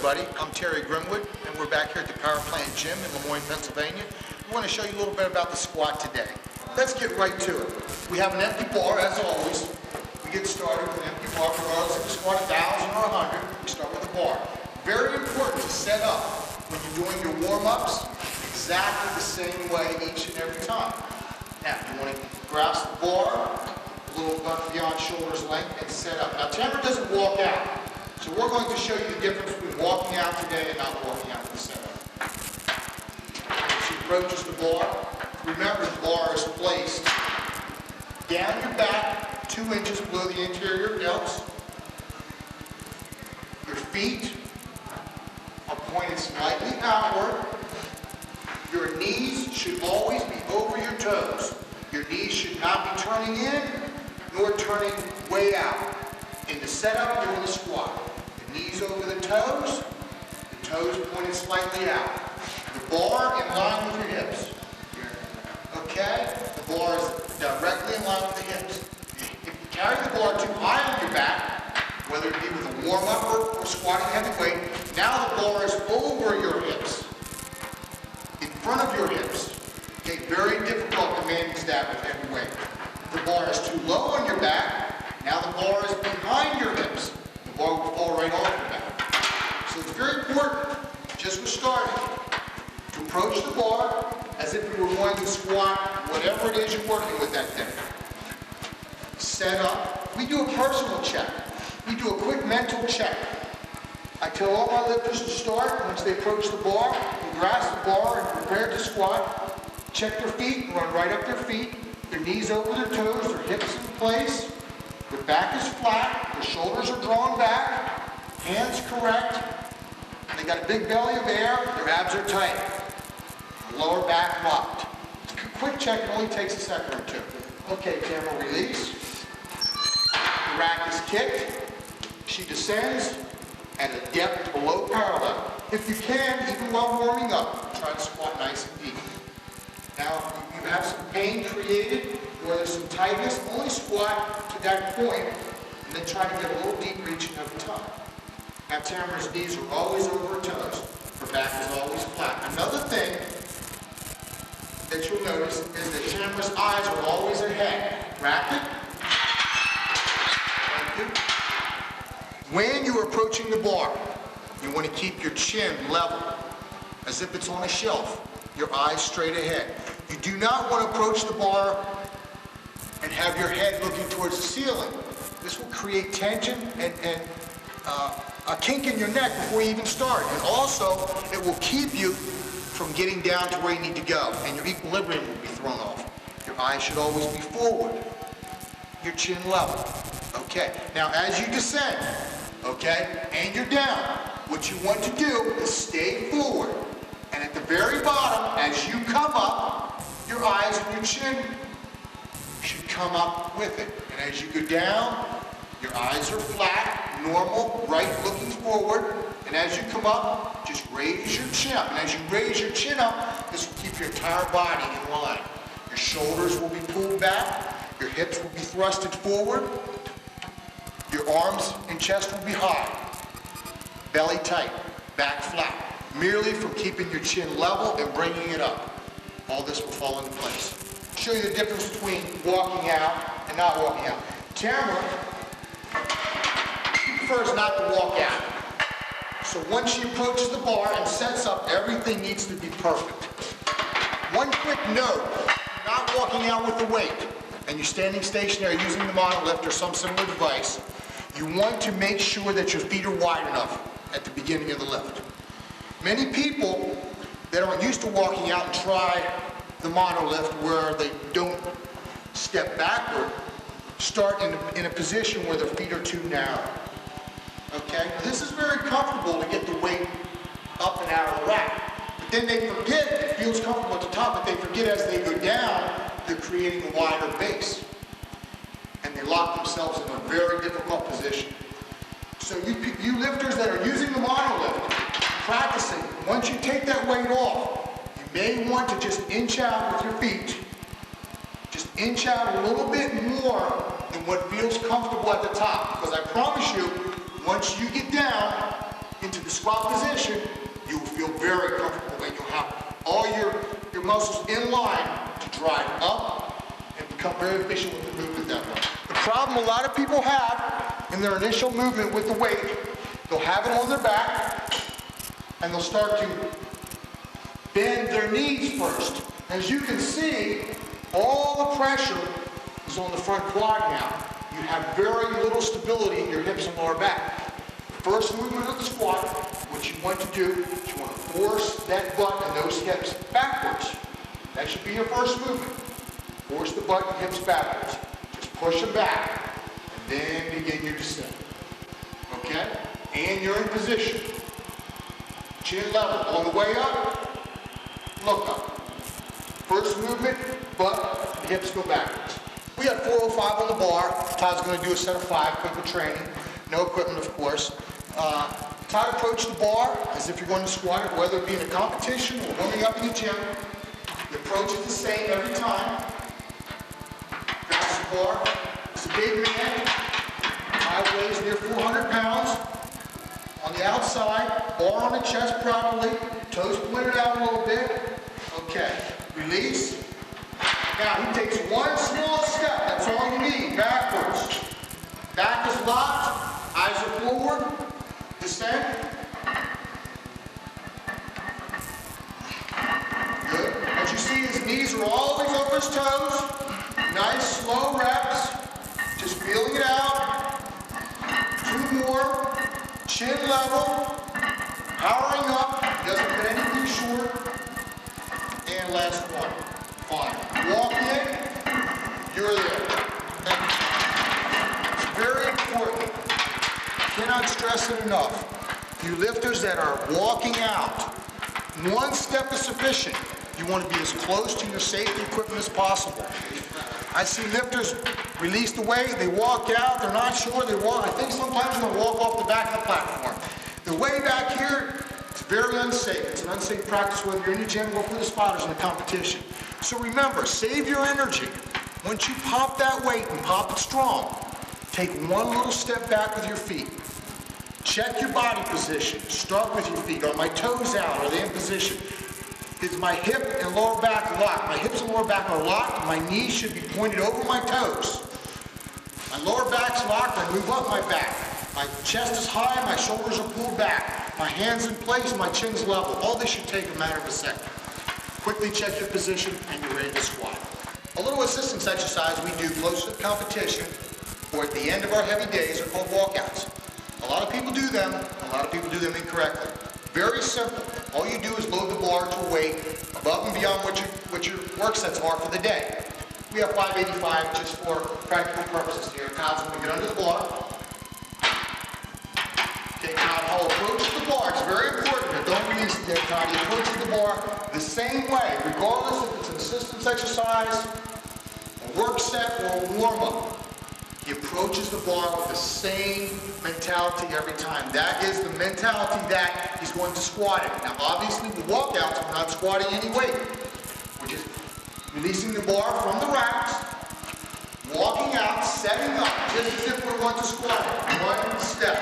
everybody. I'm Terry Grimwood, and we're back here at the Power Plant Gym in Lemoyne, Pennsylvania. We want to show you a little bit about the squat today. Let's get right to it. We have an empty bar, as always. We get started with an empty bar, regardless if you squat 1,000 or 100. We start with a bar. Very important to set up when you're doing your warm-ups exactly the same way each and every time. Now, you want to grasp the bar a little beyond shoulder's length and set up. Now, Tamara doesn't walk out, so we're going to show you the difference between walking out today and not walking out for the setup. As she approaches the bar, remember the bar is placed down your back, 2 inches below the interior delts. Your feet are pointed slightly outward. Your knees should always be over your toes. Your knees should not be turning in nor turning way out. In the setup, you're in the squat. The knees over the toes pointed slightly out. The bar in line with your hips. Okay? The bar is directly in line with the hips. If you carry the bar too high on your back, whether it be with a warm-up or squatting heavy weight, now the bar is over your hips, in front of your hips. Okay, very difficult to manage that with heavy weight. If the bar is too low on your back, now the bar is behind your hips. The bar will fall right off your back. So it's very important, just for starting, to approach the bar as if you were going to squat whatever it is you're working with that day. Set up. We do a personal check. We do a quick mental check. I tell all my lifters to start, once they approach the bar, and grasp the bar and prepare to squat, check their feet, run right up their feet, their knees over their toes, their hips in place, their back is flat, their shoulders are drawn back, hands correct, they got a big belly of air, their abs are tight, lower back locked. A quick check, it only takes a second or two. Okay, Tamara, release. The rack is kicked. She descends at a depth below parallel. If you can, even while warming up, try to squat nice and deep. Now, if you have some pain created, or there's some tightness, only squat to that point, and then try to get a little deeper each and every time. Now, Tamara's knees are always over her toes. Her back is always flat. Another thing that you'll notice is that Tamara's eyes are always ahead. Racket. Thank you. When you're approaching the bar, you want to keep your chin level, as if it's on a shelf, your eyes straight ahead. You do not want to approach the bar and have your head looking towards the ceiling. This will create tension and a kink in your neck before you even start. And also, it will keep you from getting down to where you need to go, and your equilibrium will be thrown off. Your eyes should always be forward, your chin level. Okay, now as you descend, okay, and you're down, what you want to do is stay forward. And at the very bottom, as you come up, your eyes and your chin should come up with it. And as you go down, your eyes are flat, normal, right looking forward. And as you come up, just raise your chin up. And as you raise your chin up, this will keep your entire body in line. Your shoulders will be pulled back, your hips will be thrusted forward, your arms and chest will be high, belly tight, back flat, merely from keeping your chin level and bringing it up. All this will fall into place. I'll show you the difference between walking out and not walking out. Tamara, she prefers not to walk out. So once she approaches the bar and sets up, everything needs to be perfect. One quick note, you're not walking out with the weight, and you're standing stationary using the Monolift or some similar device, you want to make sure that your feet are wide enough at the beginning of the lift. Many people that aren't used to walking out and try the Monolift where they don't step backward, start in a position where their feet are too narrow. Okay? This is very comfortable to get the weight up and out of the rack. But then they forget, it feels comfortable at the top, but they forget as they go down, they're creating a wider base. And they lock themselves in a very difficult position. So you lifters that are using the Monolift, practicing, once you take that weight off, you may want to just inch out with your feet. Just inch out a little bit more than what feels comfortable at the top. Because I promise you, once you get down, into the squat position, you will feel very comfortable and you'll have all your muscles in line to drive up and become very efficient with the movement that way. The problem a lot of people have in their initial movement with the weight, they'll have it on their back and they'll start to bend their knees first. As you can see, all the pressure is on the front quad now. You have very little stability in your hips and lower back. The first movement of the squat, what you want to do is you want to force that butt and those hips backwards. That should be your first movement. Force the butt and hips backwards. Just push them back and then begin your descent. Okay? And you're in position. Chin level. On the way up, look up. First movement, butt and hips go backwards. We have 405 on the bar. Todd's going to do a set of 5, quick with training. No equipment, of course. Todd approach the bar as if you're going to squat it, whether it be in a competition or warming up in the gym. The approach is the same every time. Grabs the bar. It's a big man. Todd weighs near 400 pounds. On the outside, bar on the chest properly. Toes pointed out a little bit. Okay. Release. Now he takes one small step. That's all you need. Backwards. Back is locked. Eyes are forward. Descend. Good. What you see, his knees are always over his toes. Nice, slow reps. Just feeling it out. 2 more. Chin level. Powering up. He doesn't put anything short. And last one. Fine. Walk in. You're there. It's very important. Cannot stress it enough. You lifters that are walking out, 1 step is sufficient. You want to be as close to your safety equipment as possible. I see lifters release the weight, they walk out, they're not sure, they walk. I think sometimes they'll walk off the back of the platform. The way back here, it's very unsafe. It's an unsafe practice whether you're in the gym or for the spotters in a competition. So remember, save your energy. Once you pop that weight and pop it strong, take 1 little step back with your feet. Check your body position. Start with your feet. Are my toes out? Are they in position? Is my hip and lower back locked? My hips and lower back are locked. My knees should be pointed over my toes. My lower back's locked. I move up my back. My chest is high. My shoulders are pulled back. My hands in place. My chin's level. All this should take a matter of a second. Quickly check your position and you're ready to squat. A little assistance exercise we do close to the competition or at the end of our heavy days are called walkouts. A lot of people do them. A lot of people do them incorrectly. Very simple. All you do is load the bar to a weight above and beyond what your work sets are for the day. We have 585 just for practical purposes here. Todd's going to get under the bar. Okay, Todd, I'll approach the bar. It's very important. Now, don't release it there, Todd. He approaches the bar the same way, regardless if it's an assistance exercise, a work set, or a warm-up. He approaches the bar with the same mentality every time. That is the mentality that he's going to squat it. Now, obviously, with walkouts, we're not squatting any weight. We're just releasing the bar from the racks, walking out, setting up, just as if we're going to squat it. 1 step.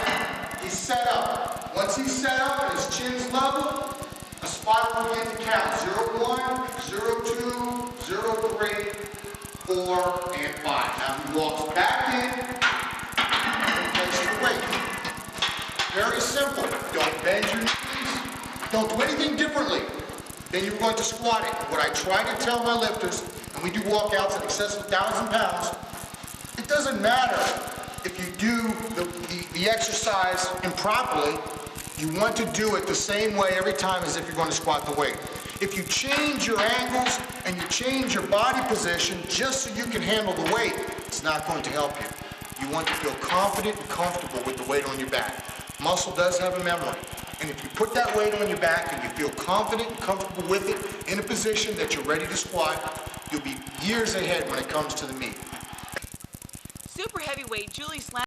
He's set up. Once he's set up and his chin's level, a spotter will begin to count. 0, 1, 0, 2, 0, 3, 4, and 5. Now he walks back in and places the weight. Very simple. Don't bend your knees. Don't do anything differently than you're going to squat it. What I try to tell my lifters, and we do walkouts in excess of 1,000 pounds, it doesn't matter if you do the exercise improperly. You want to do it the same way every time as if you're going to squat the weight. If you change your angles and you change your body position just so you can handle the weight, it's not going to help you. You want to feel confident and comfortable with the weight on your back. Muscle does have a memory. And if you put that weight on your back and you feel confident and comfortable with it in a position that you're ready to squat, you'll be years ahead when it comes to the meet. Super heavyweight Julie Slam